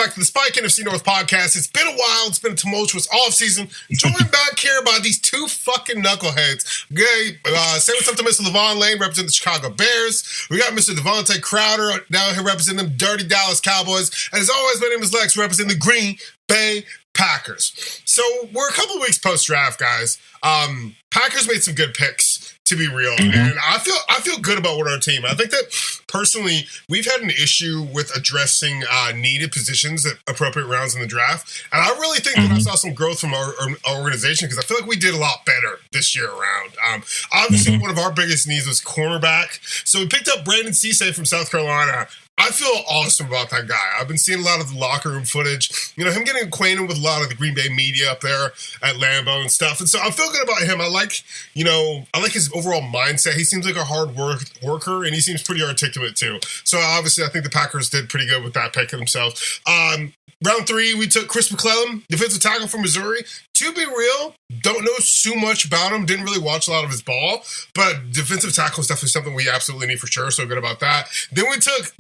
back to the Spike NFC North podcast. It's been a while. It's been a tumultuous offseason. Joined back here by these two fucking knuckleheads. Okay, say what's up to Mr. Lavon Lane, representing the Chicago Bears. We got Mr. Devontae Crowder down here representing them dirty Dallas Cowboys. And as always, my name is Lex, representing the Green Bay Packers. So we're a couple of weeks post-draft, guys. Packers made some good picks, to be real. And I feel good about what our team. I think that personally, we've had an issue with addressing needed positions at appropriate rounds in the draft. And I really think that I saw some growth from our organization because I feel like we did a lot better this year around. Obviously, one of our biggest needs was cornerback. So we picked up Brandon Cisse from South Carolina. I feel awesome about that guy. I've been seeing a lot of the locker room footage. You know, him getting acquainted with a lot of the Green Bay media up there at Lambeau and stuff. And so I feel good about him. I like his overall mindset. He seems like a hard worker, and he seems pretty articulate too. So obviously, I think the Packers did pretty good with that pick themselves. Round 3, we took Chris McClellan, defensive tackle from Missouri. To be real, don't know too much about him. Didn't really watch a lot of his ball, but defensive tackle is definitely something we absolutely need for sure. So good about that. Then we took,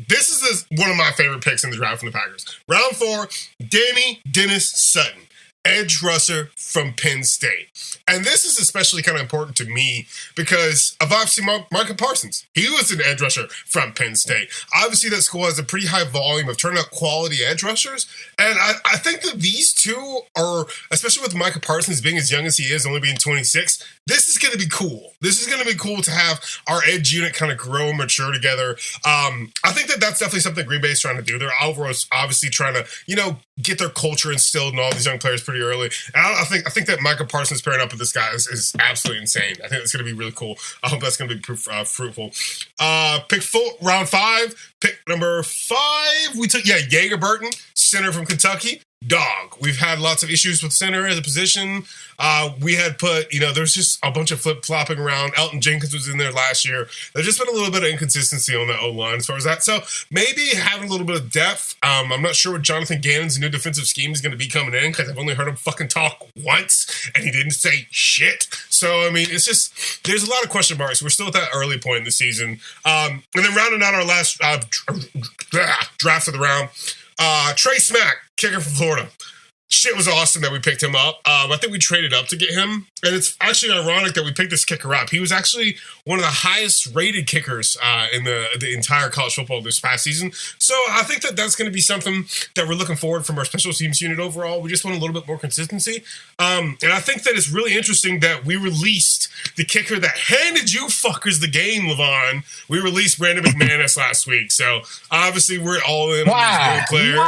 one of my favorite picks in the draft from the Packers. Round 4, Danny Dennis Sutton, edge rusher from Penn State. And this is especially kind of important to me because of obviously Micah Parsons. He was an edge rusher from Penn State. Obviously, that school has a pretty high volume of turning out quality edge rushers. And I think that these two are, especially with Micah Parsons being as young as he is, only being 26, this is going to be cool. This is going to be cool to have our edge unit kind of grow and mature together. I think that that's definitely something Green Bay is trying to do. They're obviously trying to, get their culture instilled in all these young players pretty early. And I think that Micah Parsons pairing up with this guy is absolutely insane. I think it's going to be really cool. I hope that's going to be fruitful. Round 5, pick number 5, we took, Jaeger Burton, center from Kentucky. Dog. We've had lots of issues with center as a position. We had put, there's just a bunch of flip-flopping around. Elton Jenkins was in there last year. There's just been a little bit of inconsistency on the O-line as far as that. So maybe having a little bit of depth. I'm not sure what Jonathan Gannon's new defensive scheme is going to be coming in because I've only heard him fucking talk once and he didn't say shit. So, it's just, there's a lot of question marks. We're still at that early point in the season. And then rounding out our last draft of the round, Trey Smack, kicker from Florida. Shit was awesome that we picked him up. I think we traded up to get him. And it's actually ironic that we picked this kicker up. He was actually one of the highest rated kickers in the entire college football this past season. So I think that that's going to be something that we're looking forward from our special teams unit overall. We just want a little bit more consistency. And I think that it's really interesting that we released the kicker that handed you fuckers the game, Lavon. We released Brandon McManus last week. So obviously we're all in on these players.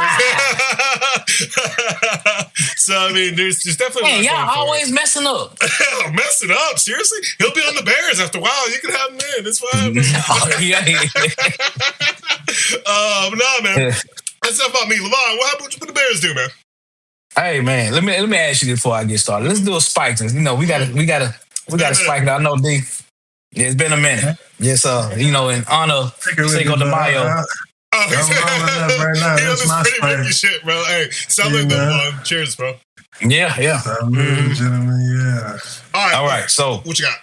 So, there's definitely... Hey, y'all always messing up. Messing up? Seriously? He'll be on the Bears after a while. You can have him in. It's fine. But nah, man. That's enough about me. Lavon, what happened with the Bears do, man? Hey, man, let me ask you before I get started. Let's do a spike. We gotta spike it. I know, D. It's been a minute. Yes, in honor of Cinco de Mayo. Right now. That's my pretty shit, bro. Hey, sound like the cheers, bro. Yeah. Gentlemen, yeah. All right. So what you got?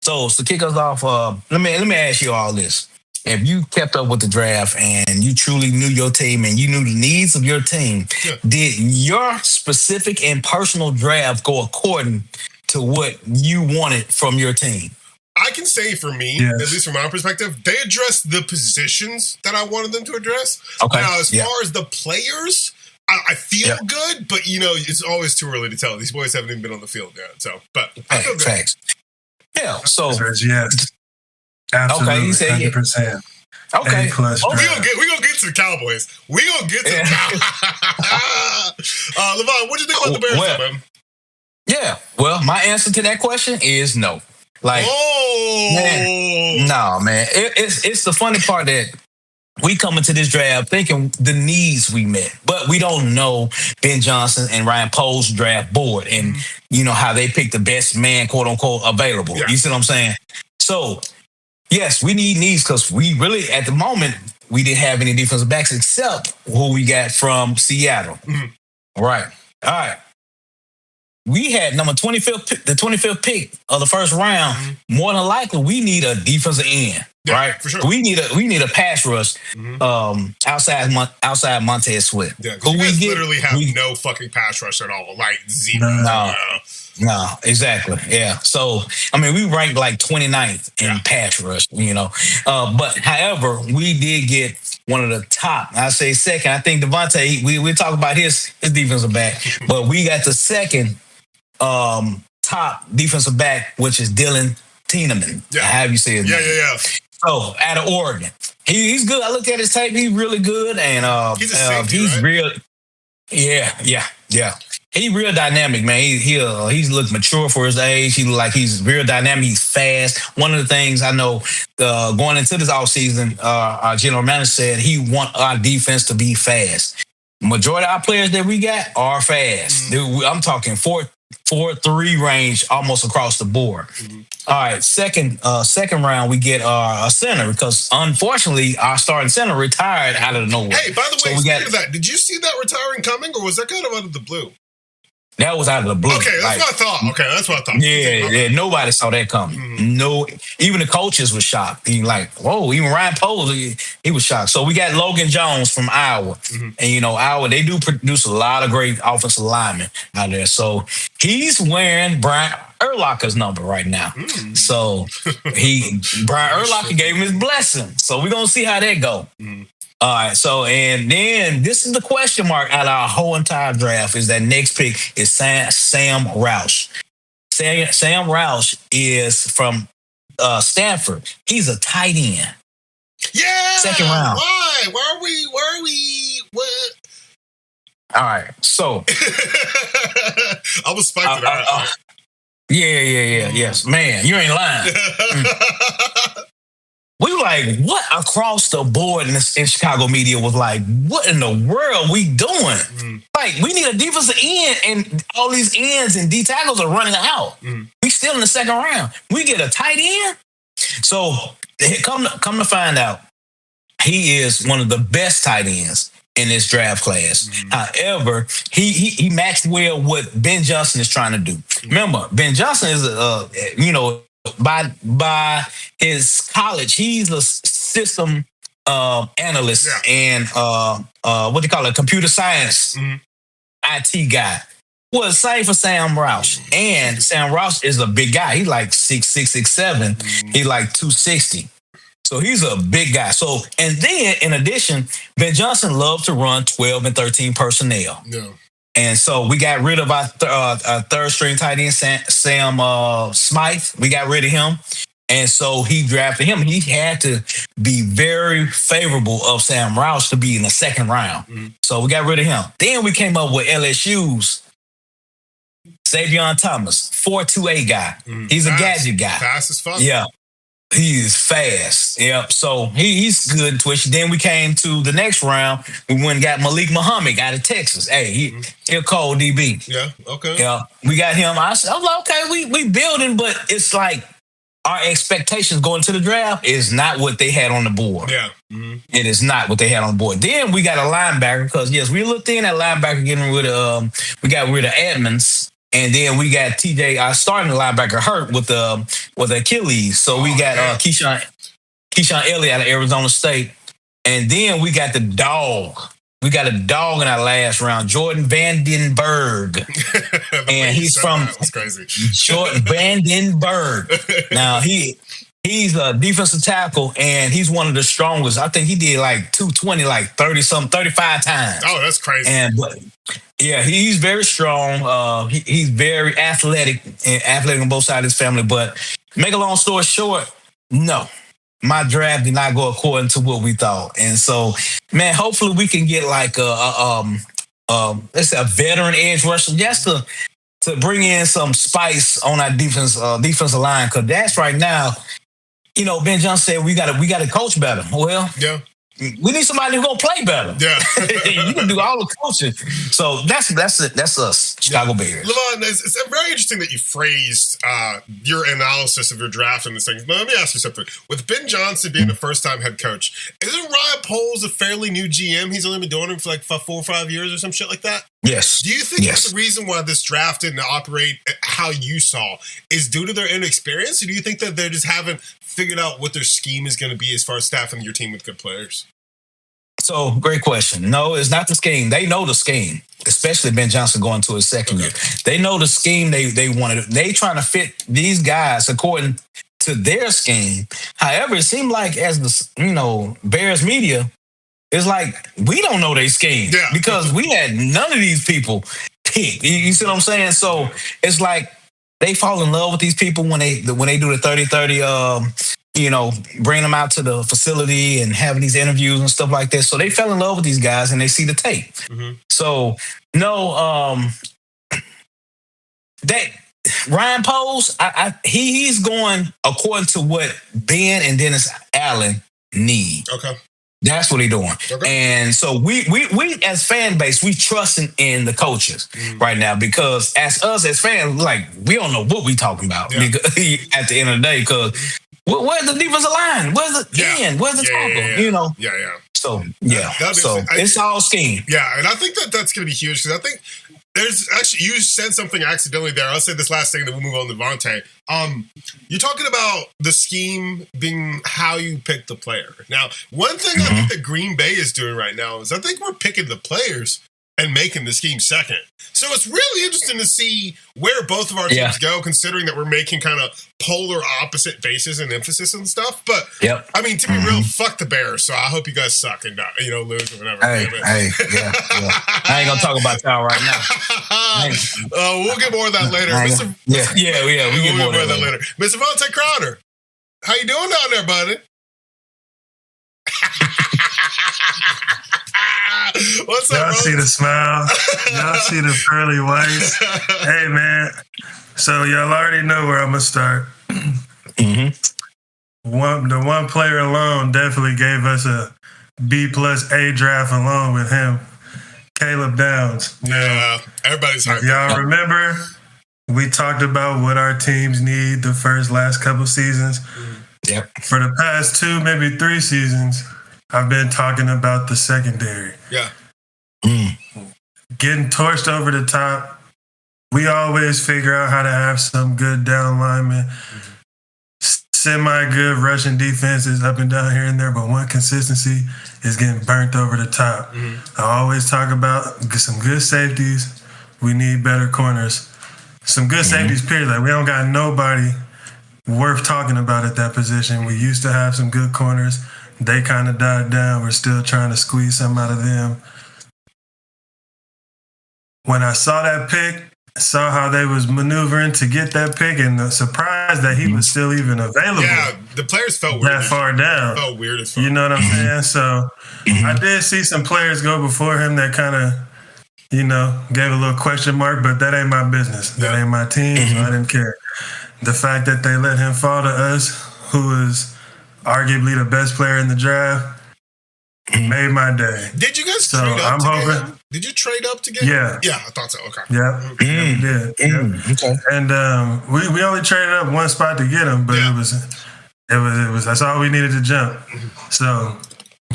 So to kick us off, let me ask you all this. If you kept up with the draft and you truly knew your team and you knew the needs of your team, did your specific and personal draft go according to what you wanted from your team? I can say for me, at least from my perspective, they addressed the positions that I wanted them to address. Okay. Now, as far as the players, I feel good, but it's always too early to tell. These boys haven't even been on the field yet. So, but I feel good. Facts. Yeah. So yes, absolutely, okay. You say 100%. Okay. We gonna get to the Cowboys. We gonna get to the Cowboys. Lavon, what do you think about the Bears, man? Yeah. Well, my answer to that question is no. Man. It's the funny part that we come into this draft thinking the needs we met, but we don't know Ben Johnson and Ryan Poe's draft board and how they pick the best man, quote unquote, available. Yeah. You see what I'm saying? So yes, we need needs because we really, at the moment, we didn't have any defensive backs except who we got from Seattle. Right. All right. we had number 25th, the 25th pick of the first round. More than likely, we need a defensive end, right? For sure. We need a pass rush outside Montez Sweat. Yeah, because you guys literally have no fucking pass rush at all, like zero. No, exactly. Yeah. So, I mean, we ranked like 29th in pass rush, but however, we did get one of the top, I say second. I think Devontae, we talk about his defensive back, but we got the second top defensive back, which is Dylan Tiedemann. Yeah. How you say his name? Yeah. So, out of Oregon. He's good. I looked at his tape. He's really good. And he's a safety, he's right? real. Yeah. He's real dynamic, man. He's looked mature for his age. He look like he's real dynamic. He's fast. One of the things I know going into this offseason, our general manager said he want our defense to be fast. Majority of our players that we got are fast. I'm talking 4.3 range almost across the board. All right, second round we get a center because unfortunately our starting center retired out of nowhere. Hey, by the way, speaking of that, did you see that retiring coming, or was that kind of out of the blue? That was out of the blue. Okay, that's what I thought. Yeah, nobody saw that coming. No, even the coaches were shocked. He like, whoa, even Ryan Poles, he was shocked. So we got Logan Jones from Iowa. And, Iowa, they do produce a lot of great offensive linemen out there. So he's wearing Brian Urlacher's number right now. So Brian Urlacher gave him his blessing. So we're going to see how that go. All right, so and then this is the question mark out of our whole entire draft is that next pick is Sam Roush. Sam Roush is from Stanford. He's a tight end. Yeah. Second round. Why? Where are we? What? All right, so I was spiked it. Yes, man, you ain't lying. We were like, what across the board in Chicago media was like, what in the world we doing? Like, we need a defensive end, and all these ends and D tackles are running out. We still in the second round. We get a tight end. So come to find out, he is one of the best tight ends in this draft class. However, he matched well what Ben Johnson is trying to do. Remember, Ben Johnson is by his college, he's a system analyst and what do you call it, computer science IT guy. Well, same for Sam Roush. And Sam Roush is a big guy. He's like 6'6", 6'7". He's like 260. So he's a big guy. So, and then in addition, Ben Johnson loves to run 12 and 13 personnel. Yeah. And so we got rid of our third string tight end, Sam Smythe. We got rid of him. And so he drafted him. He had to be very favorable of Sam Roush to be in the second round. So we got rid of him. Then we came up with LSU's Savion Thomas, 4.28 guy. He's a gadget guy. Fast as fuck. Yeah. He is fast. Yep. So he's good and twitchy. Then we came to the next round. We went and got Malik Muhammad out of Texas. Hey, he a cold DB. Yeah. Okay. Yeah. We got him. I was like, okay, we building, but it's like our expectations going to the draft is not what they had on the board. Yeah. It is not what they had on the board. Then we got a linebacker because yes, we looked in at linebacker getting rid of. We got rid of Edmonds. And then we got TJ, our starting linebacker, hurt with Achilles. So we got Keyshawn Elliott out of Arizona State. And then we got the dog. We got a dog in our last round, Jordan Vandenberg. And he's from that's crazy. Jordan Vandenberg. Now he's a defensive tackle and he's one of the strongest. I think he did like 220, like 35 times. Oh, that's crazy. Yeah, he's very strong. He's very athletic on both sides of his family. But make a long story short, no, my draft did not go according to what we thought. And so, man, hopefully we can get like let's say a veteran edge rusher just to bring in some spice on our defensive line. Because that's right now, Ben Johnson said we got to coach better. Well, yeah. We need somebody who's gonna play better. Yeah, you can do all the coaching. So that's us. Chicago Bears. Lavon, it's very interesting that you phrased your analysis of your draft and this thing. But let me ask you something. With Ben Johnson being the first-time head coach, isn't Ryan Poles a fairly new GM? He's only been doing it for like 4 or 5 years or some shit like that? Yes. Do you think that's the reason why this draft didn't operate how you saw is due to their inexperience? Or do you think that they just haven't figured out what their scheme is going to be as far as staffing your team with good players? So, great question. No, it's not the scheme. They know the scheme, especially Ben Johnson going to his second year. They know the scheme they wanted. They trying to fit these guys according to their scheme. However, it seemed like as the Bears media, it's like we don't know their scheme because we had none of these people picked. You see what I'm saying? So it's like they fall in love with these people when they do the 30-30. Bring them out to the facility and having these interviews and stuff like that. So they fell in love with these guys and they see the tape. Mm-hmm. So Ryan Poles, he's going according to what Ben and Dennis Allen need. Okay. That's what they're doing. Okay. And so we as fan base, we trusting in the coaches right now because as fans, like we don't know what we talking about at the end of the day because where's the defensive line? Where's the end? Where's the tackle? Yeah. So, it's all scheme. Yeah, and I think that's going to be huge because I think there's actually, you said something accidentally there. I'll say this last thing and then we'll move on to Devontae. You're talking about the scheme being how you pick the player. Now, one thing I think that Green Bay is doing right now is I think we're picking the players and making the scheme second. So it's really interesting to see where both of our teams go, considering that we're making kind of polar opposite bases and emphasis and stuff. But, I mean, to be real, fuck the Bears. So I hope you guys suck and, lose or whatever. I ain't going to talk about y'all right now. We'll get more of that later. We'll get more of that later. Mr. Vontae Crowder, how you doing down there, buddy? What's up, y'all see the smile? Y'all see the pearly whites? Hey, man. So y'all already know where I'm going to start. The one player alone definitely gave us a B+A draft along with him. Caleb Downs. Yeah, everybody's hyped. Y'all remember we talked about what our teams need the last couple seasons? Yep. For the past 2, maybe 3 seasons, I've been talking about the secondary. Yeah. Getting torched over the top. We always figure out how to have some good down linemen, semi-good rushing defenses up and down here and there, but one consistency is getting burnt over the top. I always talk about some good safeties. We need better corners. Some good safeties, period. Like, we don't got nobody worth talking about at that position. We used to have some good corners. They kind of died down. We're still trying to squeeze some out of them. When I saw that pick, saw how they was maneuvering to get that pick, and the surprise that he was still even available. Yeah, the players felt weird. That far down. Felt weird as fuck. You know what I'm saying? So I did see some players go before him that kind of, gave a little question mark, but that ain't my business. That ain't my team, so I didn't care. The fact that they let him fall to us, who is arguably the best player in the draft, made my day. Did you guys trade up to get him? Did you trade up to get him? Yeah, I thought so. Okay. Yeah, we did. Okay. And we only traded up one spot to get him, but it was that's all we needed to jump. So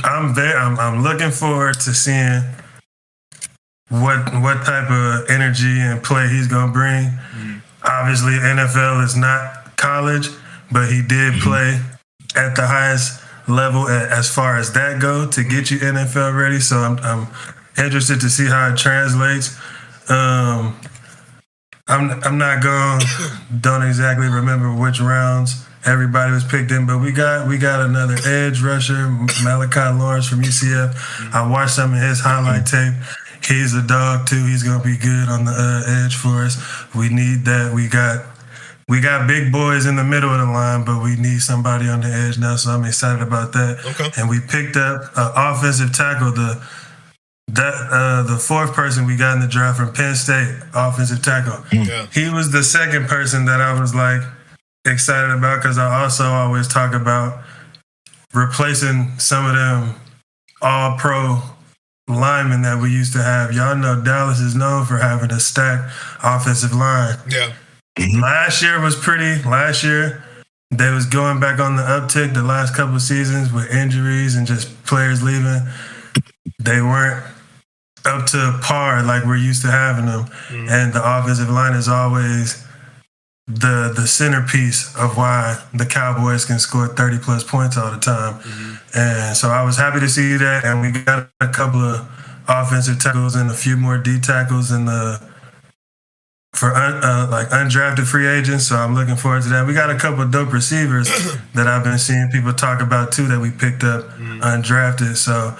I'm looking forward to seeing what type of energy and play he's gonna bring. Obviously, NFL is not college, but he did play at the highest level as far as that go to get you NFL ready. So I'm interested to see how it translates. I'm not don't exactly remember which rounds everybody was picked in, but we got another edge rusher, Malachi Lawrence from UCF. I watched some of his highlight tape. He's a dog too. He's gonna be good on the edge for us. We need that. We got big boys in the middle of the line, but we need somebody on the edge now, so I'm excited about that. Okay. And we picked up an offensive tackle, the fourth person we got in the draft from Penn State, offensive tackle. Yeah. He was the second person that I was excited about because I also always talk about replacing some of them all-pro linemen that we used to have. Y'all know Dallas is known for having a stacked offensive line. Yeah. Last year they was going back on the uptick the last couple of seasons with injuries and just players leaving. They weren't up to par like we're used to having them. And the offensive line is always the centerpiece of why the Cowboys can score 30-plus points all the time. And so I was happy to see that, and we got a couple of offensive tackles and a few more D tackles for undrafted free agents, so I'm looking forward to that. We got a couple of dope receivers that I've been seeing people talk about too that we picked up undrafted. So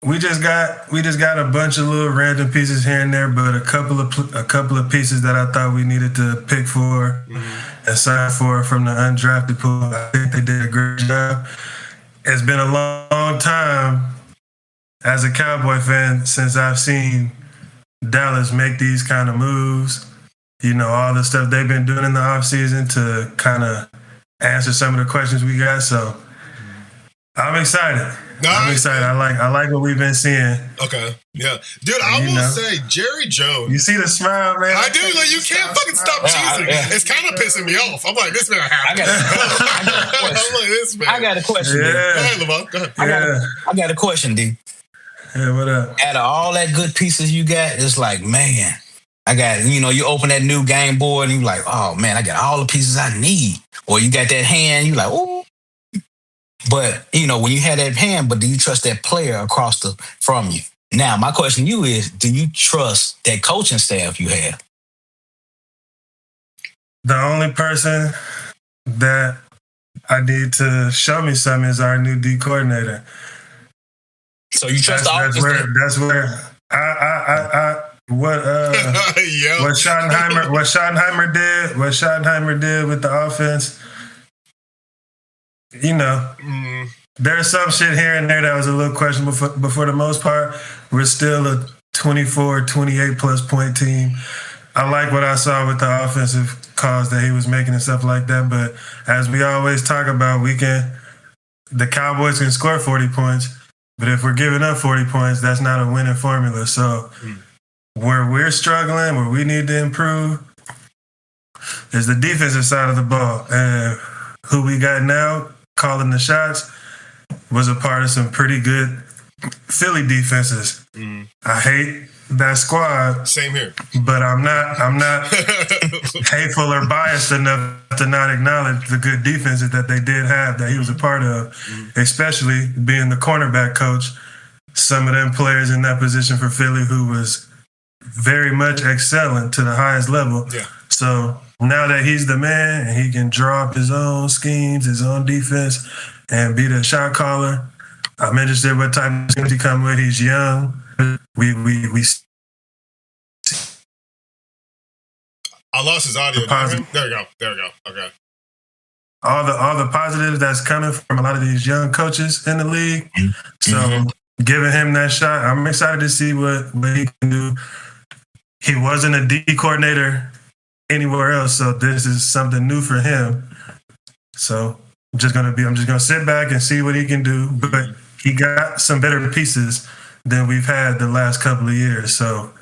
we just got a bunch of little random pieces here and there, but a couple of pieces that I thought we needed to pick for and sign for from the undrafted pool. I think they did a great job. It's been a long time as a Cowboy fan since I've seen Dallas make these kind of moves. You know, all the stuff they've been doing in the offseason to kind of answer some of the questions we got. So I'm excited. I'm excited. I like what we've been seeing. Okay. Yeah. Dude, I will say, Jerry Jones. You see the smile, man? I do. Like, you can't fucking stop cheesing. It's kind of pissing me off. I'm like, this man happy. I got a question. Go ahead, Lavon. Go ahead. I got a question, D. Yeah, what up? Out of all that good pieces you got, it's like, man, I got, you open that new game board and you're like, oh, man, I got all the pieces I need. Or you got that hand, you're like, oh. But, when you had that hand, but do you trust that player across from you? Now, my question to you is, do you trust that coaching staff you have? The only person that I need to show me something is our new D coordinator. So you trust the offense? That's where what Schottenheimer did with the offense. There's some shit here and there that was a little questionable, but for the most part, we're still a 24, 28-plus point team. I like what I saw with the offensive calls that he was making and stuff like that, but as we always talk about, the Cowboys can score 40 points, but if we're giving up 40 points, that's not a winning formula. So where we're struggling, where we need to improve, is the defensive side of the ball. And who we got now calling the shots was a part of some pretty good Philly defenses. I hate that squad. Same here. But I'm not hateful or biased enough to not acknowledge the good defenses that they did have that he was a part of, especially being the cornerback coach. Some of them players in that position for Philly who was very much excelling to the highest level. Yeah. So now that he's the man and he can draw up his own schemes, his own defense, and be the shot caller, I'm interested what type of schemes he come with. He's young. We I lost his audio. There we go. Okay. All the positives that's coming from a lot of these young coaches in the league. So giving him that shot, I'm excited to see what he can do. He wasn't a D coordinator anywhere else, so this is something new for him. So I'm just gonna sit back and see what he can do. But he got some better pieces than we've had the last couple of years. So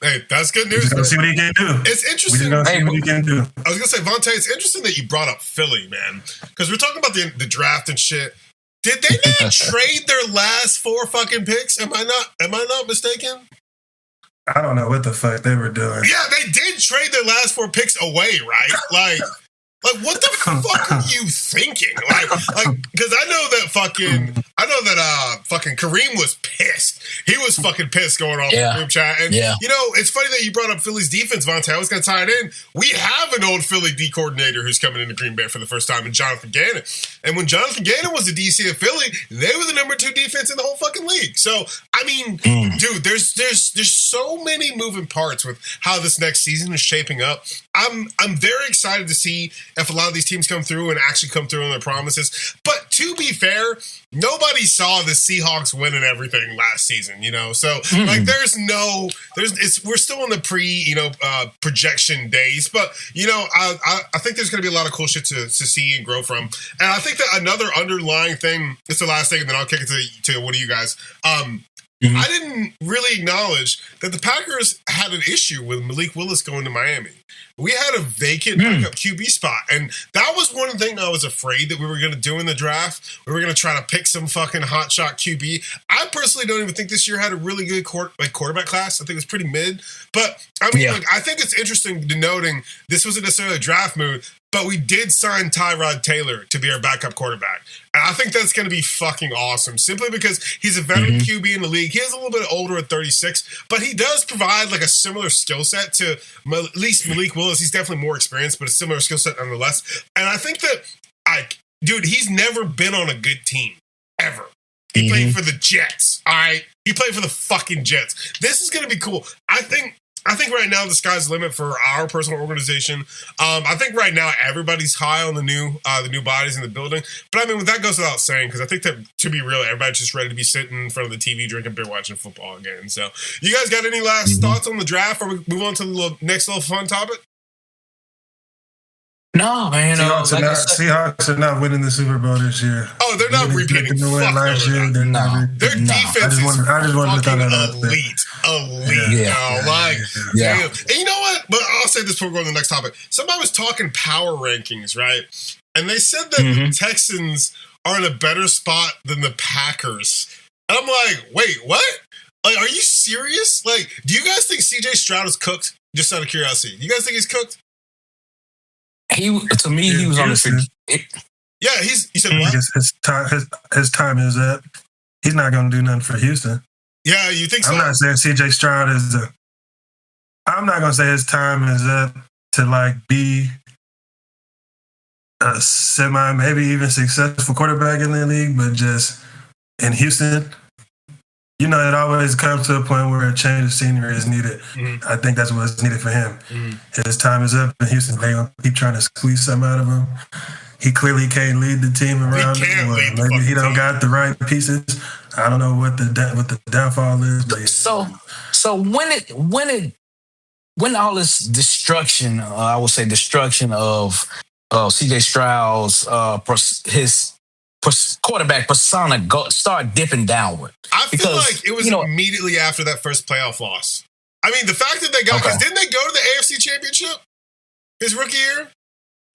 hey, that's good news. We're see what he can do. It's interesting. See what he can do. I was gonna say, Vontae, it's interesting that you brought up Philly, man, because we're talking about the draft and shit. Did they not trade their last 4 fucking picks? Am I not mistaken? I don't know what the fuck they were doing. Yeah, they did trade their last 4 picks away, right? Like what the fuck are you thinking? Like, because I know that fucking Kareem was pissed. He was fucking pissed going off the group chat. And, it's funny that you brought up Philly's defense, Vontae. I was going to tie it in. We have an old Philly D coordinator who's coming into Green Bay for the first time, in Jonathan Gannon. And when Jonathan Gannon was the DC of Philly, they were the number 2 defense in the whole fucking league. So, I mean, dude, there's so many moving parts with how this next season is shaping up. I'm very excited to see if a lot of these teams come through and actually come through on their promises. But to be fair, nobody saw the Seahawks winning everything last season, So like, we're still in the projection days, but I think there's going to be a lot of cool shit to see and grow from. And I think that another underlying thing, it's the last thing, and then I'll kick it to one of you guys. I didn't really acknowledge that the Packers had an issue with Malik Willis going to Miami. We had a vacant backup QB spot, and that was one thing I was afraid that we were going to do in the draft. We were going to try to pick some fucking hotshot QB. I personally don't even think this year had a really good quarterback class. I think it was pretty mid. But, I mean, I think it's interesting denoting this wasn't necessarily a draft move, but we did sign Tyrod Taylor to be our backup quarterback. And I think that's going to be fucking awesome, simply because he's a veteran QB in the league. He is a little bit older at 36, but he does provide like a similar skill set to at least Malik Willis. He's definitely more experienced, but a similar skill set nonetheless. And I think that, dude, he's never been on a good team, ever. He played for the Jets, all right? He played for the fucking Jets. This is going to be cool. I think right now the sky's the limit for our personal organization. I think right now everybody's high on the new bodies in the building. But I mean, that goes without saying, because I think that, to be real, everybody's just ready to be sitting in front of the TV, drinking beer, watching football again. So, you guys got any last thoughts on the draft, or we move on to the next little fun topic? No, man. Seahawks are not winning the Super Bowl this year. Oh, they're not repeating. Last year. Their defense is fucking elite. Damn. And you know what? But I'll say this before we go to the next topic. Somebody was talking power rankings, right? And they said that the Texans are in a better spot than the Packers. And I'm like, wait, what? Like, are you serious? Like, do you guys think CJ Stroud is cooked? Just out of curiosity. Do you guys think he's cooked? He was on the Yeah, you said what? His time is up. He's not going to do nothing for Houston. Yeah, you think so? I'm not saying CJ Stroud I'm not going to say his time is up to like be a semi, maybe even successful quarterback in the league, but just in Houston, it always comes to a point where a change of scenery is needed. I think that's what's needed for him. His time is up in Houston. They're going to keep trying to squeeze something out of him. He clearly can't lead the team around him. Maybe he don't got the right pieces. I don't know what the downfall is. But so when all this destruction, I would say destruction of CJ Stroud's his quarterback persona start dipping downward. I feel like it was immediately after that first playoff loss. I mean, the fact that they got, because didn't they go to the AFC Championship his rookie year?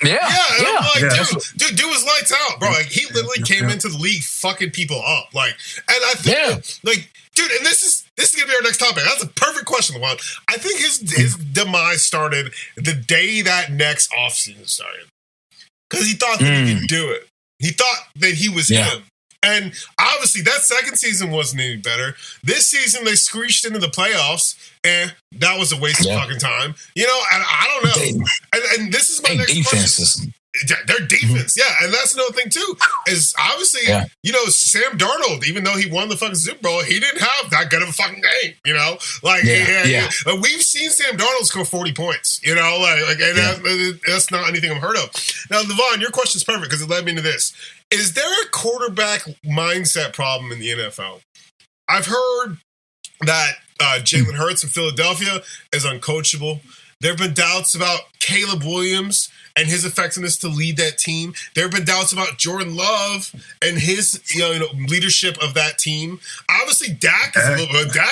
Yeah. I'm like, dude was lights out, bro. Like, he literally came into the league fucking people up. Like, and I think, dude, and this is gonna be our next topic. That's a perfect question, Lavon. I think his demise started the day that next offseason started, because he thought that he could do it. He thought that he was him. And obviously that second season wasn't any better. This season they screeched into the playoffs, and that was a waste of fucking time. And I don't know. And this is my next question. Their defense, and that's another thing too. Is obviously, Sam Darnold, even though he won the fucking Super Bowl, he didn't have that good of a fucking game. We've seen Sam Darnold score 40 points. That's not anything I've heard of. Now, Lavon, your question is perfect because it led me to this: is there a quarterback mindset problem in the NFL? I've heard that Jalen Hurts in Philadelphia is uncoachable. There have been doubts about Caleb Williams and his effectiveness to lead that team. There have been doubts about Jordan Love and his leadership of that team. Obviously, Dak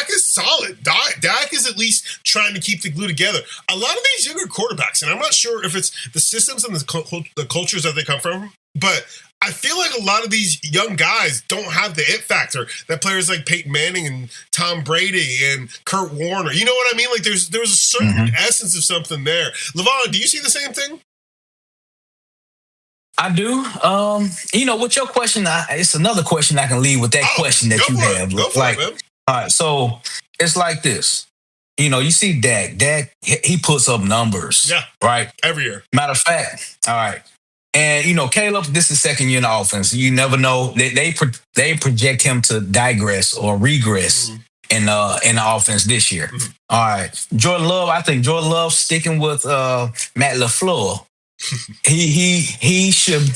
is solid. Dak is at least trying to keep the glue together. A lot of these younger quarterbacks, and I'm not sure if it's the systems and the cultures that they come from, but I feel like a lot of these young guys don't have the it factor that players like Peyton Manning and Tom Brady and Kurt Warner. You know what I mean? Like there's a certain essence of something there. Lavon, do you see the same thing? I do. With your question, it's another question I can leave with that question that you have. All right, so it's like this. You see Dak. Dak, he puts up numbers. Yeah. Right? Every year. Matter of fact, all right. And, Caleb, this is second year in the offense. You never know. They project him to digress or regress in the offense this year. All right. Jordan Love, I think Jordan Love sticking with Matt LaFleur he should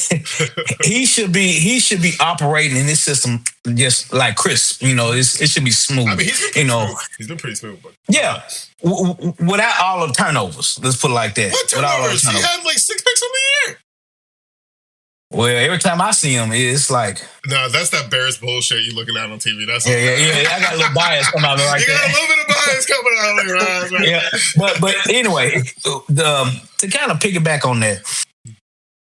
he should be operating in this system just like crisp. It should be smooth. I mean, he's been pretty smooth. He's been pretty smooth, but yeah, without all the turnovers. Let's put it like that. What turnovers? He had like 6 picks on the year. Well, every time I see him, it's like... No, that's that Bears bullshit you looking at on TV. That's yeah. I got a little bias coming out of it right there. You got a little bit of bias coming out of your eyes right yeah, but anyway, to kind of piggyback on that,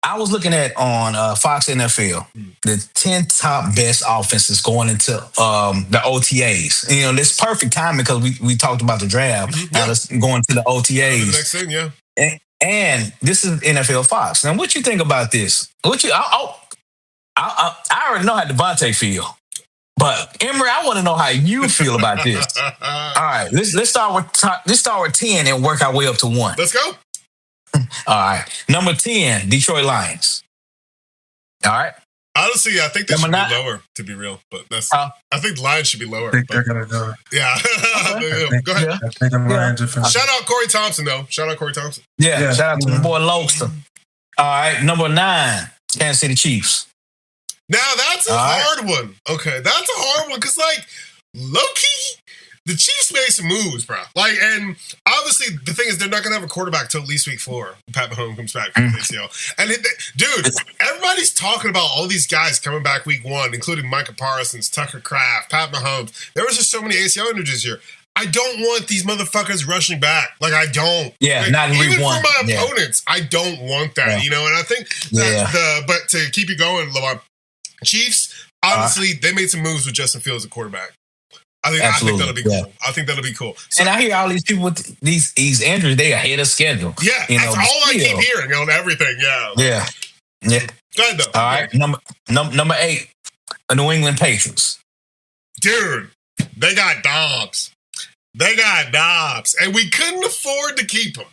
I was looking at on Fox NFL, the 10 top best offenses going into the OTAs. And, this perfect time because we talked about the draft. Mm-hmm. Now let's go into the OTAs. The next thing, yeah. And this is NFL Fox. Now, what you think about this? I already know how Devontae feel, but Imorie, I want to know how you feel about this. All right, let's start with 10 and work our way up to 1. Let's go. All right, number 10, Detroit Lions. All right. Honestly, I think they should be lower, to be real. But I think the Lions should be lower. I think they're gonna go. Yeah. Go ahead. I think the Lions are fine. Shout out Corey Thompson, though. Yeah. Shout out to the boy Lobster. All right, number 9, Kansas City Chiefs. Now that's a hard one. Okay, that's a hard one because, like, low-key, the Chiefs made some moves, bro. Like, and obviously the thing is they're not gonna have a quarterback till at least week 4. Pat Mahomes comes back from the ACL. And dude, everybody's talking about all these guys coming back week 1, including Micah Parsons, Tucker Kraft, Pat Mahomes. There was just so many ACL injuries here. I don't want these motherfuckers rushing back. Like, I don't. Yeah, like, not in week 1. Even for my opponents, I don't want that. And I think that but to keep you going, Lavon, Chiefs, honestly, they made some moves with Justin Fields at quarterback. I think that'll be cool. Yeah. I think that'll be cool. So, and I hear all these people with these injuries, they are ahead of schedule. Yeah, that's all I keep hearing on everything. Yeah. Go ahead, though. All right, number 8, the New England Patriots. Dude, they got Dobbs. And we couldn't afford to keep him.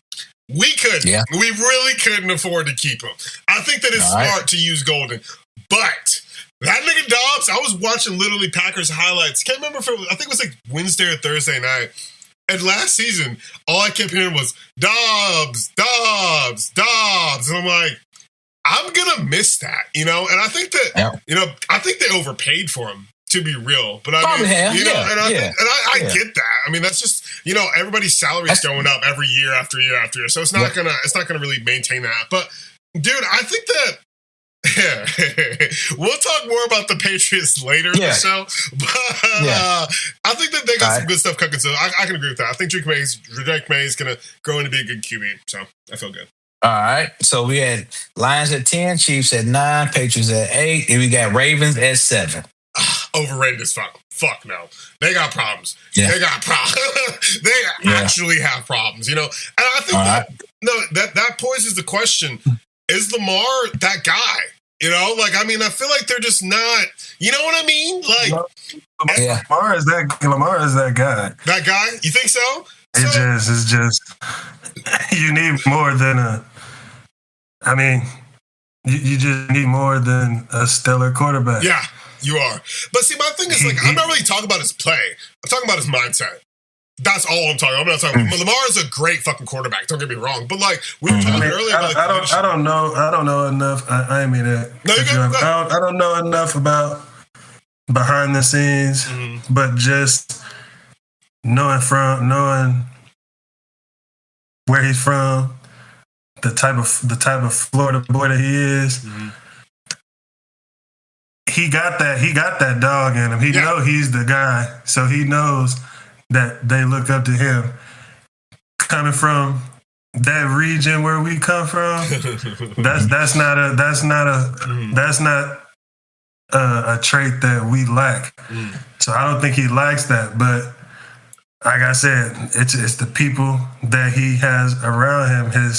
We couldn't. Yeah. We really couldn't afford to keep him. I think that it's smart to use Golden, but that nigga Dobbs, I was watching literally Packers highlights. Can't remember if I think it was like Wednesday or Thursday night. And last season, all I kept hearing was Dobbs. And I'm like, I'm gonna miss that, And I think that, I think they overpaid for him, to be real. But I mean, I get that. I mean, that's just, everybody's salary's going up every year after year after year. So it's not gonna really maintain that. But dude, I think that we'll talk more about the Patriots later in the show, but I think that they got some good stuff cooking. So I can agree with that. I think Drake May is going to grow into be a good QB. So I feel good. All right. So we had Lions at 10, Chiefs at 9, Patriots at 8, and we got Ravens at 7. Overrated as fuck. Fuck no. They got problems. Yeah. They got problems. They actually have problems, And I think that poses the question. Is Lamar that guy? I feel like they're just not. You know what I mean? Like, Lamar is that guy. That guy? You think so? It's just. You need more than you just need more than a stellar quarterback. Yeah, you are. But see, my thing is I'm not really talking about his play. I'm talking about his mindset. That's all I'm talking about. I'm not talking about. Lamar is a great fucking quarterback. Don't get me wrong. But we were talking earlier about I don't know enough. I mean it. No, I don't know enough about behind the scenes, but just knowing where he's from, the type of Florida boy that he is. He got that dog in him. He know he's the guy, so he knows that they look up to him. Coming from that region where we come from, that's not a trait that we lack. So I don't think he lacks that. But like I said, it's the people that he has around him.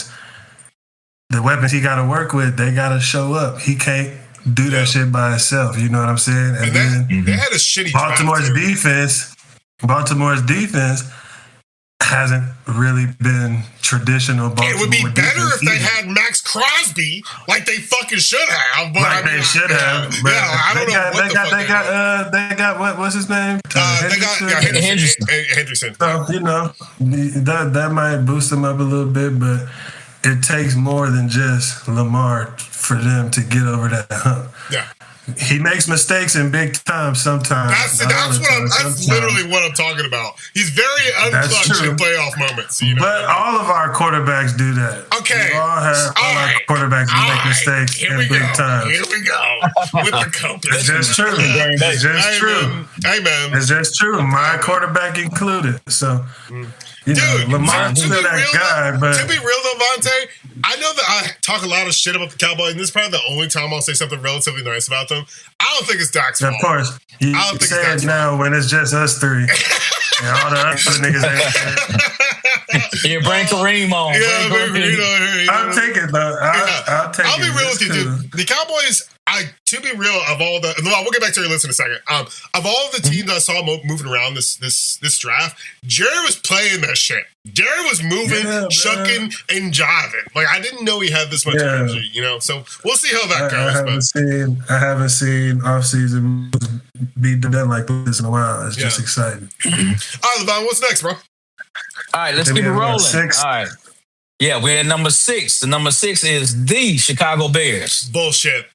The weapons he got to work with, they got to show up. He can't do that shit by himself. You know what I'm saying? And then they had a shitty Baltimore's defense hasn't really been traditional Baltimore. It would be better if they had Max Crosby, like they fucking should have. But they should have. I don't know what they got what's his name? Henderson. So, that might boost them up a little bit, but it takes more than just Lamar for them to get over that hump. Yeah. He makes mistakes in big time sometimes. That's literally what I'm talking about. He's very unclutch in playoff moments. You know? But all of our quarterbacks do that. Okay. We all have our quarterbacks make mistakes in big time. Here we go. With the compass. It's just true. It's just true. Amen. It's just true. My quarterback included. So, you know, Lamar's still that guy. But to be real though, Vontae, I know that I talk a lot of shit about the Cowboys, and this is probably the only time I'll say something relatively nice about them. I don't think it's Dak's fault. Of course. You say it now when it's just us three. And all the other niggas ain't. Yeah, bring Kareem on. I'll take it, though. I'll take it. I'll be real with you, dude. The Cowboys, to be real, we'll get back to your list in a second. Of all the teams I saw moving around this draft, Jerry was playing that shit. Jerry was moving, shucking, and jiving. Like, I didn't know he had this much energy, you know? So we'll see how that goes. I haven't seen off-season be done like this in a while. It's just exciting. All right, Lavon, what's next, bro? All right, let's keep it rolling. 6. All right. Yeah, we're at number 6. The number 6 is the Chicago Bears. Bullshit.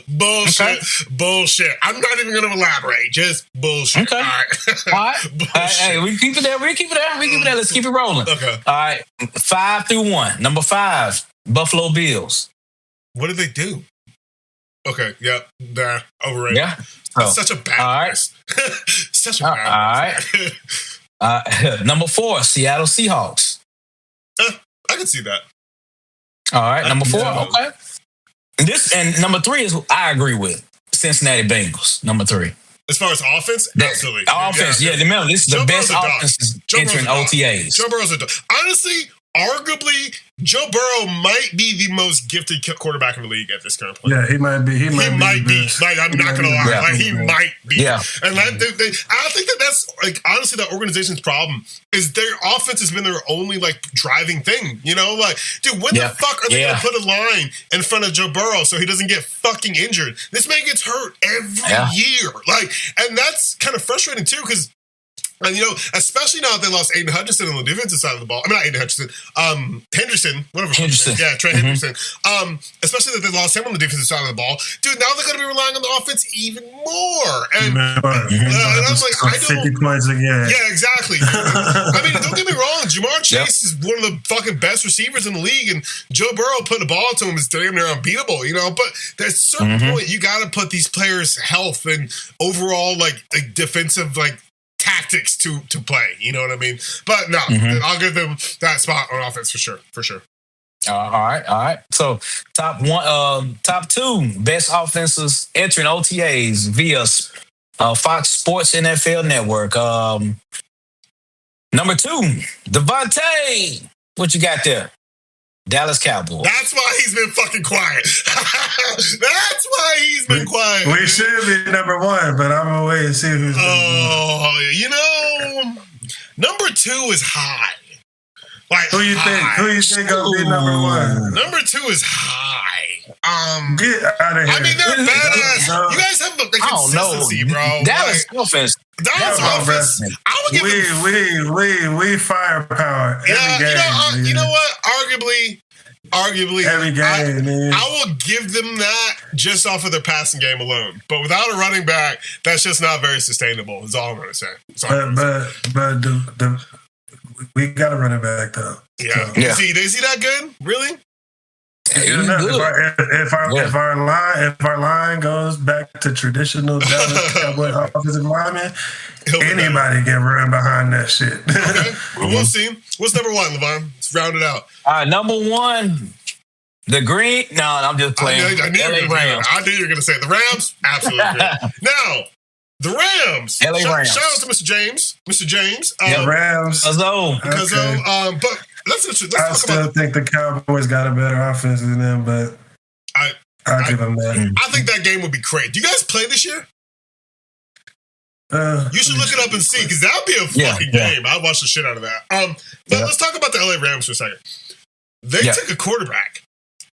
Bullshit. Okay. Bullshit. I'm not even going to elaborate. Just bullshit. Okay. All right. Hey, we keep it there. We keep it there. Let's keep it rolling. Okay. All right. 5 through 1. Number 5, Buffalo Bills. What did they do? Okay. Yep. There. Overrated. Yeah. That's such a bad list. Such a bad list. All right. Number 4, Seattle Seahawks. I can see that. All right, number 4. Okay. And number 3 is I agree with Cincinnati Bengals. Number 3. As far as offense, absolutely. Offense, remember this is the best offense entering OTAs. Joe Burrow's a dog. Honestly, arguably, Joe Burrow might be the most gifted quarterback in the league at this current point. Yeah, he might be. He might be. Like, I'm not going to lie. Like, he might be. Yeah. And I think that's, like, honestly, the organization's problem is their offense has been their only, like, driving thing. You know? Like, dude, when the fuck are they going to put a line in front of Joe Burrow so he doesn't get fucking injured? This man gets hurt every year. Like, and that's kind of frustrating, too, because and, you know, especially now that they lost Aiden Hutchinson on the defensive side of the ball. I mean, not Aiden Hutchinson. Henderson. Whatever. Henderson. Yeah, Trey Henderson. Especially that they lost him on the defensive side of the ball. Dude, now they're going to be relying on the offense even more. And, and I'm like, I don't... 50 points again. Yeah, exactly. I mean, don't get me wrong. Jamar Chase is one of the fucking best receivers in the league, and Joe Burrow putting the ball to him is damn near unbeatable, you know? But there's a certain point you got to put these players' health and overall, like defensive, like, tactics to play, you know what I mean? But no, I'll give them that spot on offense for sure. All right. So top 2 best offenses entering OTAs via Fox Sports NFL Network. Number 2, Devontae. What you got there? Dallas Cowboys. That's why he's been fucking quiet. That's why he's been quiet. We should be number 1, but I'm gonna wait and see who's number 1. Oh, you know, number 2 is high. Like, who you think gonna be number 1? Number 2 is high. Get out of here. I mean, they're badass. You guys have the consistency, bro. Dallas offense. Dallas offense. I would give we firepower every game. You know what? Arguably, every game, man. I will give them that just off of their passing game alone. But without a running back, that's just not very sustainable. Is all I'm going to say. But we got a running back though. Yeah. So. Is he that good? Really? Good enough. If our line goes back to traditional Dallas Cowboy offensive lineman, anybody can run behind that shit. Okay, we'll see. What's number 1, Lavon? Let's round it out. Number 1, the Green. No, I'm just playing. I knew you were going to say it. The Rams. Absolutely. Now, the Rams. LA Rams. Shout out to Mr. James. The Rams. Because okay. But let's I still think the Cowboys got a better offense than them, but I'll give them that. I think that game would be great. Do you guys play this year? You should look it up and see, because that would be a fucking game. I'd watch the shit out of that. But let's talk about the LA Rams for a second. They took a quarterback.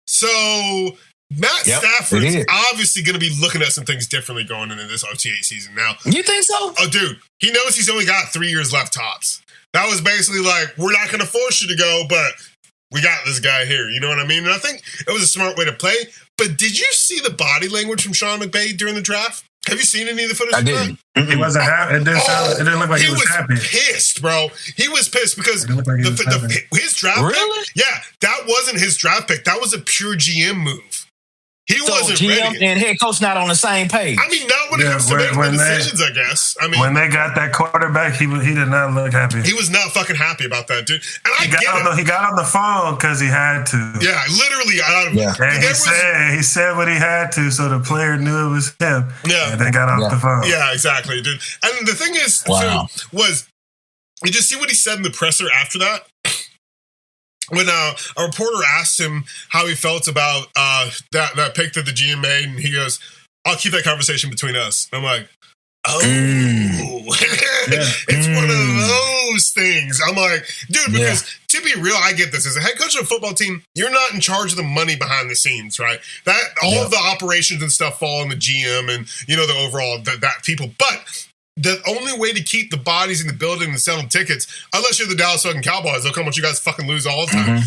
So Matt Stafford is obviously going to be looking at some things differently going into this OTA season now. You think so? Oh, dude. He knows he's only got 3 years left tops. That was basically like, we're not going to force you to go, but we got this guy here. You know what I mean? And I think it was a smart way to play. But did you see the body language from Sean McVay during the draft? Have you seen any of the footage? I didn't. He wasn't happy. It didn't look like he was happy. Pissed, bro. He was pissed because his draft really? pick, that wasn't his draft pick. That was a pure GM move. He wasn't GM ready. and head coach not on the same page. I mean, not when it comes to making decisions, I guess. I mean, when they got that quarterback, he did not look happy. He was not fucking happy about that, dude. And he got on the phone because he had to. Yeah, literally. And he said what he had to, so the player knew it was him. Yeah. And they got off the phone. Yeah, exactly, dude. And the thing is, too, was, did you see what he said in the presser after that? When a reporter asked him how he felt about that pick that the GM made, and he goes, "I'll keep that conversation between us." I'm like, it's one of those things. I'm like, dude, because to be real, I get this. As a head coach of a football team, you're not in charge of the money behind the scenes, right? That all of the operations and stuff fall on the GM and the overall that people, but. The only way to keep the bodies in the building and selling tickets, unless you're the Dallas fucking Cowboys, they'll come once you guys fucking lose all the time.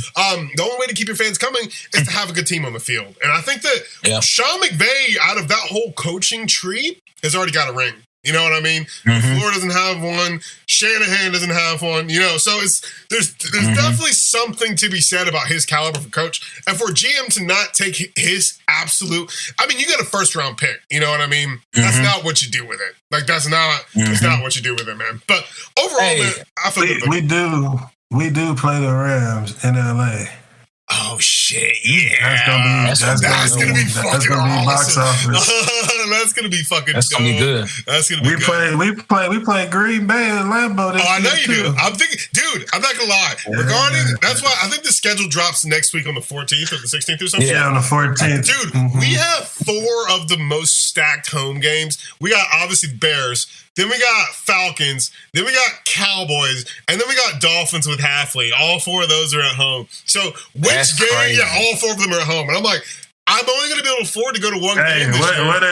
The only way to keep your fans coming is to have a good team on the field. And I think that Sean McVay, out of that whole coaching tree, has already got a ring. You know what I mean? Fleur doesn't have one. Shanahan doesn't have one. So there's definitely something to be said about his caliber for coach. And for a GM to not take his absolute, I mean, you got a first round pick. You know what I mean? That's not what you do with it. Like that's not what you do with it, man. But overall, man, I feel we do play the Rams in LA. Oh shit! Yeah, that's gonna be fucking awesome. Box office. That's gonna be fucking. That's gonna be good. That's gonna be good. We play Green Bay and Lambeau. I know you do. I'm thinking, dude. I'm not gonna lie. Regarding that's why I think the schedule drops next week on the 14th or the 16th or something. Yeah, on the 14th. Dude, we have 4 of the most stacked home games. We got obviously Bears. Then we got Falcons. Then we got Cowboys. And then we got Dolphins with Halfley. All 4 of those are at home. So which game? Crazy. Yeah, all 4 of them are at home. And I'm like, I'm only going to be able to afford to go to one game this year. What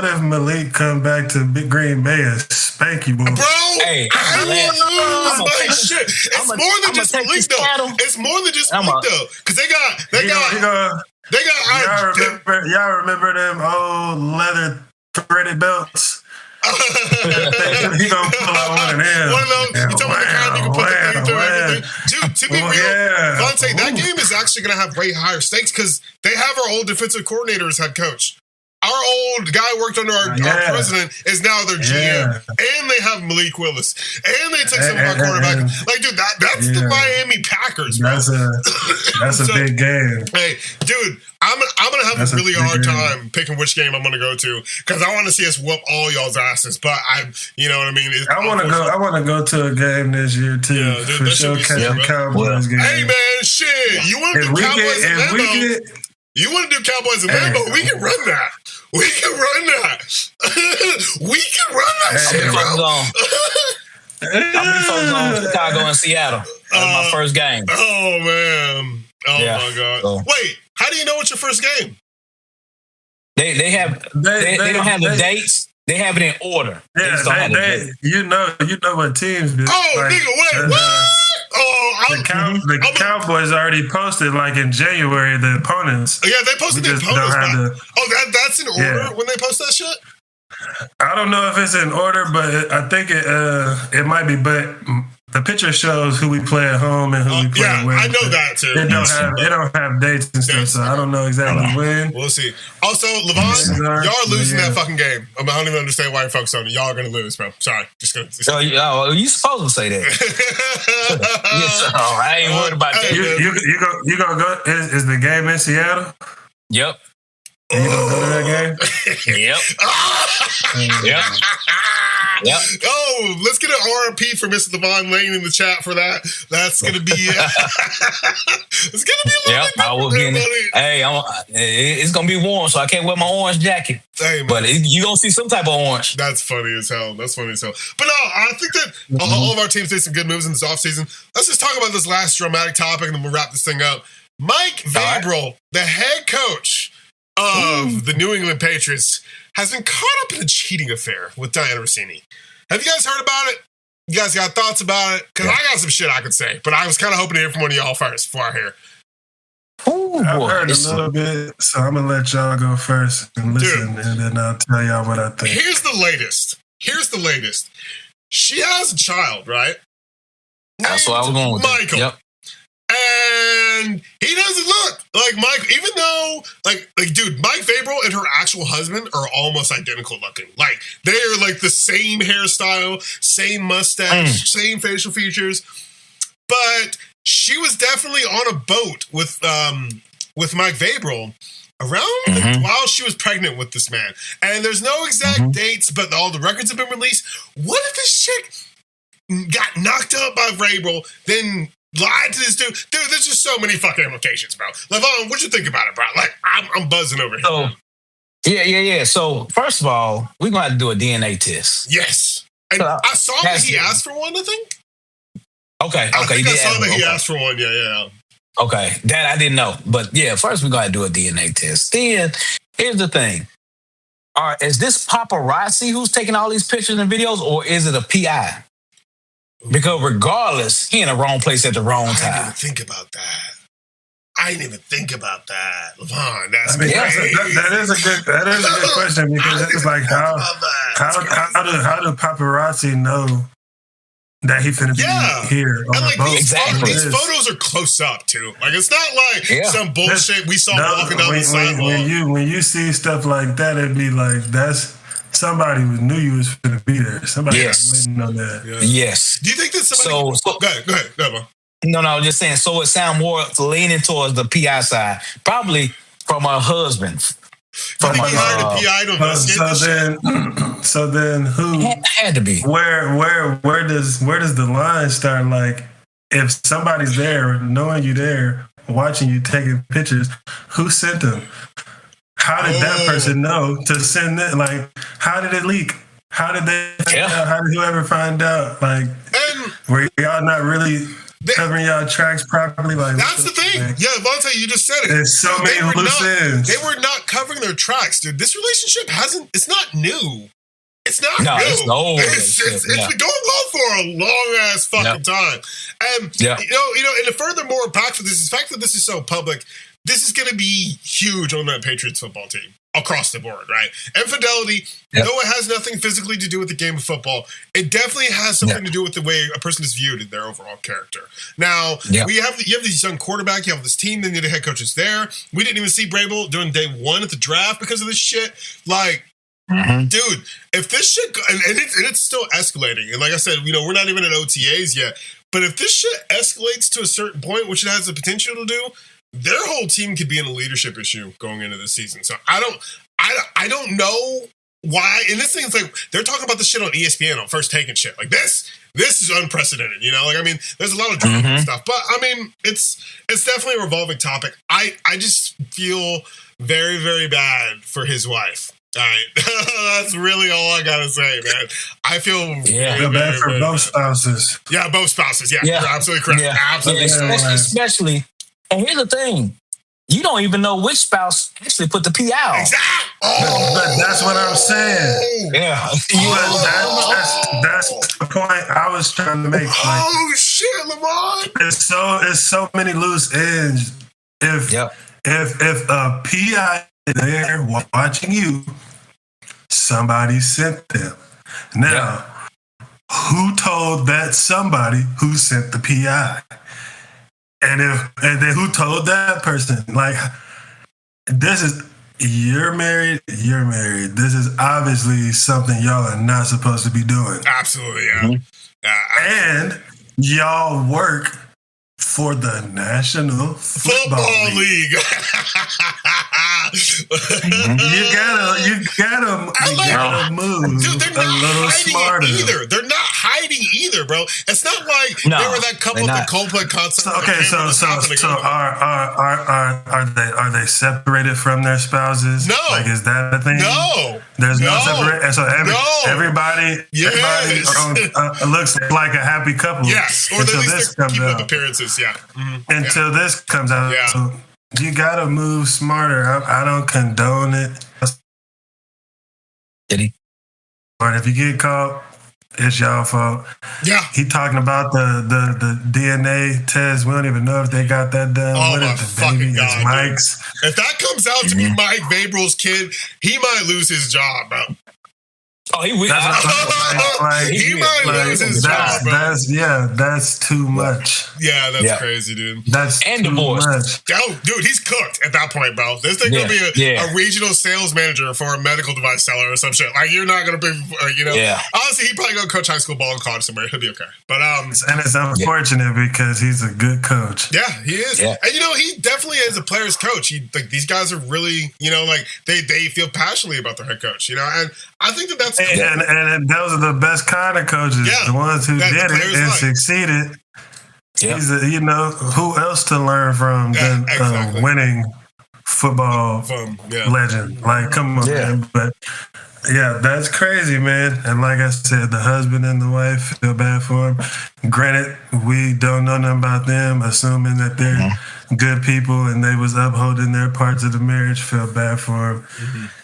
if Malik come back to Big Green Bay and spank you, boy? Bro, I want to lose my shit. It's more than just Malik, though. It's more than just Malik, though. Because y'all remember them old leather threaded belts? He gonna pull out one of them. One of those. You talking about the kind you can put the thing through everything. Dude, to be real, Vontae, that game is actually going to have way higher stakes because they have our old defensive coordinator as head coach. Our old guy worked under our president is now their GM. And they have Malik Willis. And they took some of our quarterback. Like, dude, that's the Miami Packers, bro. That's a big game. Hey, dude, I'm gonna have a really hard time picking which game I'm gonna go to because I want to see us whoop all y'all's asses. But you know what I mean. I want to go to a game this year too. Yeah, dude, for sure, catch the Cowboys game. Hey man, shit, you want to do Cowboys and Lambeau? You want to do Cowboys and Lambeau? We can run that. We can run that. Shit, bro. I'm focused on Chicago and Seattle. That's my first game. Oh man. Oh my God. So. Wait. How do you know it's your first game? They don't have the dates. They have it in order. Yeah, you know what teams do. Oh, like, nigga, wait, what? The Cowboys already posted like in January the opponents. Yeah, they posted the opponents. That's in order when they post that shit? I don't know if it's in order, but I think it might be. But the picture shows who we play at home and who we play away. I know that too. They don't have dates and stuff, so I don't know exactly when. We'll see. Also, Lavon, y'all are losing that fucking game. I don't even understand why you're focused on it. Y'all are gonna lose, bro. Sorry, just gonna. You supposed to say that. I ain't worried about that. You gonna go? Is the game in Seattle? Yep. You gonna go to that game? Yep. Yep. Oh, let's get an RP for Mr. Lavon Lane in the chat for that. That's gonna be. It's gonna be a little bit different, it's gonna be warm, so I can't wear my orange jacket. Hey, but you gonna see some type of orange. That's funny as hell. But no, I think that all of our teams did some good moves in this offseason. Let's just talk about this last dramatic topic, and then we'll wrap this thing up. Mike Vrabel, the head coach of the New England Patriots, has been caught up in a cheating affair with Diana Rossini. Have you guys heard about it? You guys got thoughts about it? Because I got some shit I could say, but I was kind of hoping to hear from one of y'all first before I hear. Ooh, I've boy, heard a little bit, so I'm going to let y'all go first and listen, and then I'll tell y'all what I think. Here's the latest. She has a child, right? That's what I was going with. Michael. Yep. And he doesn't look like Mike, even though, like, dude, Mike Vrabel and her actual husband are almost identical looking. Like, they are like the same hairstyle, same mustache, same facial features. But she was definitely on a boat with Mike Vrabel around while she was pregnant with this man. And there's no exact dates, but all the records have been released. What if this chick got knocked up by Vrabel, then lied to this dude? Dude, there's just so many fucking implications, bro. Lavon, what you think about it, bro? Like, I'm buzzing over here. So, yeah. So, first of all, we're going to have to do a DNA test. Yes. And I saw that he asked for one, I think. Okay. I think I saw that he asked for one, yeah. Okay, that I didn't know. But yeah, first we're going to do a DNA test. Then, here's the thing. Is this paparazzi who's taking all these pictures and videos, or is it a PI? Because regardless, he in the wrong place at the wrong time. I didn't even think about that. Lavon, that's that is a good question, because it's like how do paparazzi know that he finna be here on a boat? Exactly. These photos are close up too. Like, it's not like some bullshit we saw walking down the sidewalk. When you see stuff like that, it'd be like, that's somebody who knew you was finna be there. Somebody was waiting on that. Yeah. Yes. Do you think that somebody? Go ahead, man. No, I'm just saying. So it sounds more leaning towards the PI side, probably from her husband. From he hired a PI to investigate so then who had to be? Where does the line start? Like, if somebody's there, knowing you there, watching you taking pictures, who sent them? How did that person know to send it? Like, how did it leak? How did they find out? How did whoever find out? Like, were y'all not really covering y'all tracks properly? Like, that's the thing. Yeah, Vontae, you just said it. There's so many loose ends. They were not covering their tracks, dude. This relationship it's not new. It's not new. It's old. It's been going on for a long ass fucking time. And you know, and the furthermore impactful this is the fact that this is so public. This is going to be huge on that Patriots football team across the board, right? Infidelity, though it has nothing physically to do with the game of football, it definitely has something to do with the way a person is viewed in their overall character. Now, you have this young quarterback, you have this team, then the head coach is there. We didn't even see Vrabel during day one at the draft because of this shit. Like, dude, if this shit, and it's still escalating, and like I said, we're not even at OTAs yet, but if this shit escalates to a certain point, which it has the potential to do, their whole team could be in a leadership issue going into the season. So I don't know why. And this thing is like, they're talking about this shit on ESPN on First Take and shit. Like, this is unprecedented, Like, I mean, there's a lot of drama and stuff, but I mean, it's definitely a revolving topic. I just feel very, very bad for his wife. All right. That's really all I gotta say, man. I feel feel bad for both spouses. Yeah, both spouses. Yeah, you're absolutely correct. Yeah. Absolutely. Especially, and here's the thing. You don't even know which spouse actually put the PI on. Exactly. But that's what I'm saying. Yeah. That's the point I was trying to make. Like, shit, Lavon. It's so many loose ends. If a PI is there watching you, somebody sent them. Now, who told that somebody who sent the PI? And then who told that person? Like, you're married. This is obviously something y'all are not supposed to be doing. Absolutely, yeah. And y'all work for the National Football League. You gotta move. Dude, they're not a little smarter. Either. They're not hiding either, bro. It's not like they were that couple at the Coldplay concert. Are they separated from their spouses? No. Like, is that a thing? No. There's no separation. So everybody looks like a happy couple. Yes. Or they at least keep up appearances. Yeah. Until this comes out. Yeah. So you gotta move smarter. I don't condone it. Did he? Or if you get caught, It's y'all fault. Yeah. He talking about the DNA test. We don't even know if they got that done. Oh what my if the fucking baby God, is Mike's? Dude. If that comes out to be Mike Vrabel's kid, he might lose his job, bro. Oh, he will. He might lose his job, bro. That's too much. Yeah, that's crazy, dude. That's and too much. Oh, dude, he's cooked at that point, bro. This thing gonna be a regional sales manager for a medical device seller or some shit. Like, you're not gonna be, honestly, he probably gonna coach high school ball in college somewhere. He'll be okay. But and it's unfortunate because he's a good coach. Yeah, he is. Yeah. And he definitely is a player's coach. These guys are really, they feel passionately about their head coach. And I think that's cool. And those are the best kind of coaches. Yeah, the ones who did it and succeeded. Yeah. He's who else to learn from than a winning football legend? Like, come on, man. But yeah, that's crazy, man. And like I said, the husband and the wife feel bad for him. Granted, we don't know nothing about them, assuming that they're good people and they was upholding their parts of the marriage. Feel bad for him.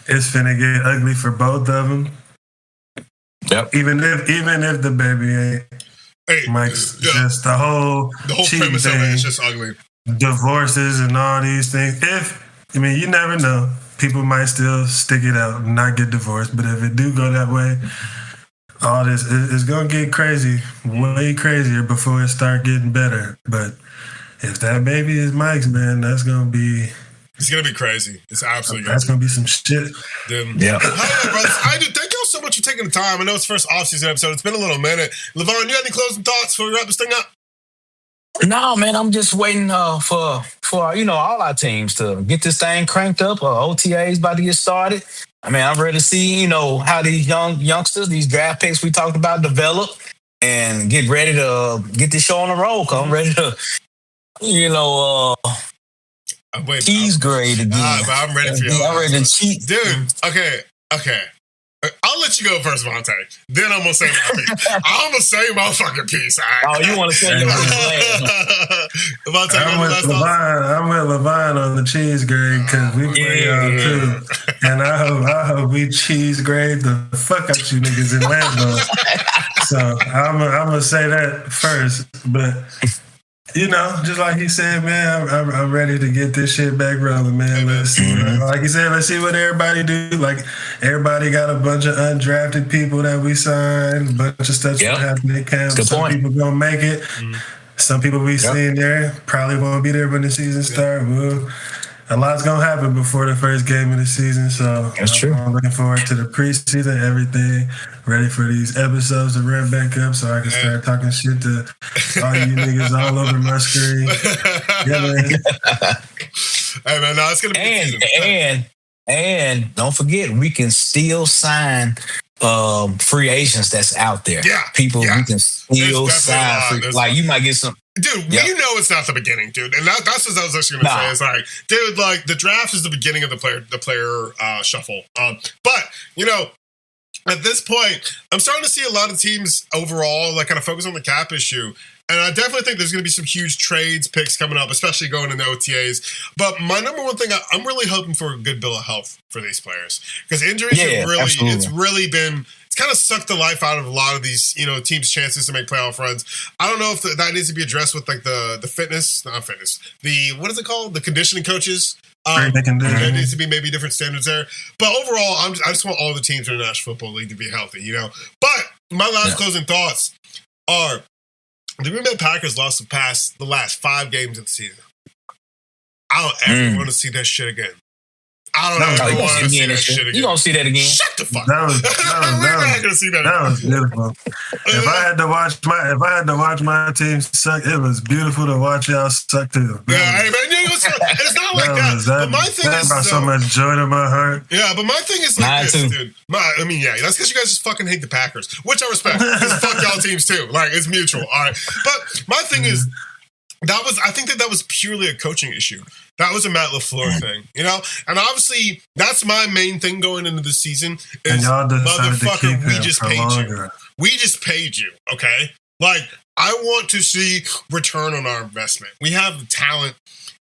It's finna get ugly for both of them. Yep. Even if the baby ain't Mike's, just the whole premise thing, of it is just ugly. Divorces and all these things. You never know. People might still stick it out and not get divorced, but if it do go that way, all this is gonna get crazy, way crazier before it start getting better. But if that baby is Mike's, man, that's gonna be. It's going to be crazy. It's absolutely That's going to be some shit. Dude. Yeah. Hi, brothers. Thank y'all so much for taking the time. I know it's the first off-season episode. It's been a little minute. Lavon, you have any closing thoughts before we wrap this thing up? No, man, I'm just waiting for all our teams to get this thing cranked up. OTA's about to get started. I'm ready to see, how these youngsters, these draft picks we talked about, develop and get ready to get this show on the road. Cause I'm ready to, cheese grade again. But I'm ready for you. I'm ready to cheat. Dude, okay. I'll let you go first, Vontae. Then I'm going to say my piece. I'm going to say my fucking piece. All right? Oh, you want to say your I'm with Lavon on the cheese grade because we play y'all too. And I hope we cheese grade the fuck out you niggas in Lambeau. So I'm going to say that first. But... just like he said, man, I'm ready to get this shit back rolling, man. Let's see, like he said, let's see what everybody do. Like, everybody got a bunch of undrafted people that we signed, a bunch of stuff that happened in camp. Some people gonna make it. Some people we seen there probably won't be there when the season starts. Well, a lot's gonna happen before the first game of the season, so that's true. I'm looking forward to the preseason, everything. Ready for these episodes to ramp back up so I can start talking shit to all you niggas all over my screen. Yeah, man. Hey, man, no, it's gonna be and don't forget, we can still sign free agents that's out there. Yeah, people we can still sign. Like, you might get some. Dude, it's not the beginning, dude, and that's what I was actually gonna say. It's like, dude, like, the draft is the beginning of the player shuffle. But at this point, I'm starting to see a lot of teams overall like kind of focus on the cap issue. And I definitely think there's going to be some huge trades picks coming up, especially going into OTAs. But my number one thing, I'm really hoping for a good bill of health for these players, because injuries it's kind of sucked the life out of a lot of these, teams' chances to make playoff runs. I don't know if that needs to be addressed with like the what is it called? The conditioning coaches. There needs to be maybe different standards there. But overall, I just want all the teams in the National Football League to be healthy, But my last closing thoughts are, the Green Bay Packers lost the last 5 games of the season. I don't ever want to see that shit again. I don't ever want to see that shit again. You gonna see that again? Shut the fuck up. We're not gonna see that. That was beautiful. If I had to watch my team suck, it was beautiful to watch y'all suck too. Yeah, hey man, it's not like that. But my thing is, brought so much joy to my heart. Yeah, but my thing is like this, dude. That's because you guys just fucking hate the Packers, which I respect. Because fuck y'all teams too. Like, it's mutual. All right, but my thing is, I think that was purely a coaching issue. That was a Matt LaFleur thing, And obviously, that's my main thing going into the season is, motherfucker, we just paid you. We just paid you, okay? Like, I want to see return on our investment. We have the talent.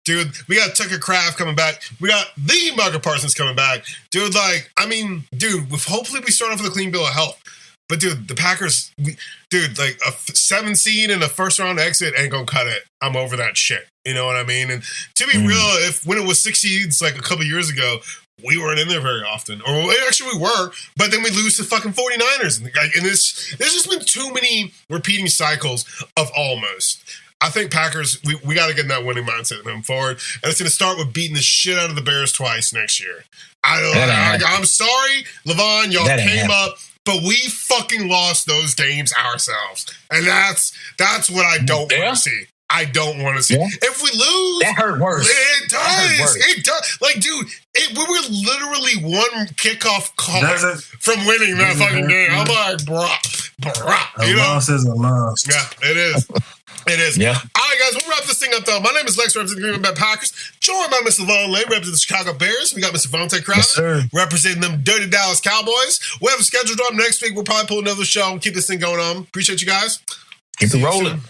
Dude, we got Tucker Kraft coming back. We got the Micah Parsons coming back. Dude, hopefully we start off with a clean bill of health. But dude, the Packers, like a 7 seed and a first round exit ain't gonna cut it. I'm over that shit. You know what I mean? And to be real, when it was 6 seeds like a couple years ago, we weren't in there very often. Or actually we were, but then we lose to fucking 49ers. And there's just been too many repeating cycles of almost. I think Packers, we got to get in that winning mindset moving forward. And it's going to start with beating the shit out of the Bears twice next year. I'm sorry, Lavon, y'all came up, but we fucking lost those games ourselves. And that's what I don't want to see. I don't want to see. Yeah. If we lose, that hurt worse. It does. It does. Like, dude, we were literally one kickoff call from winning that fucking game. I'm like, bro. A loss is a loss. Yeah, it is. It is. Yeah. All right, guys, we'll wrap this thing up, though. My name is Lex, representing the Green Bay Packers, joined by Mr. Lavon Lane, representing the Chicago Bears. We got Mr. Vontae Crowder, representing them dirty Dallas Cowboys. We have a scheduled up next week. We'll probably pull another show and keep this thing going on. Appreciate you guys. Keep it rolling.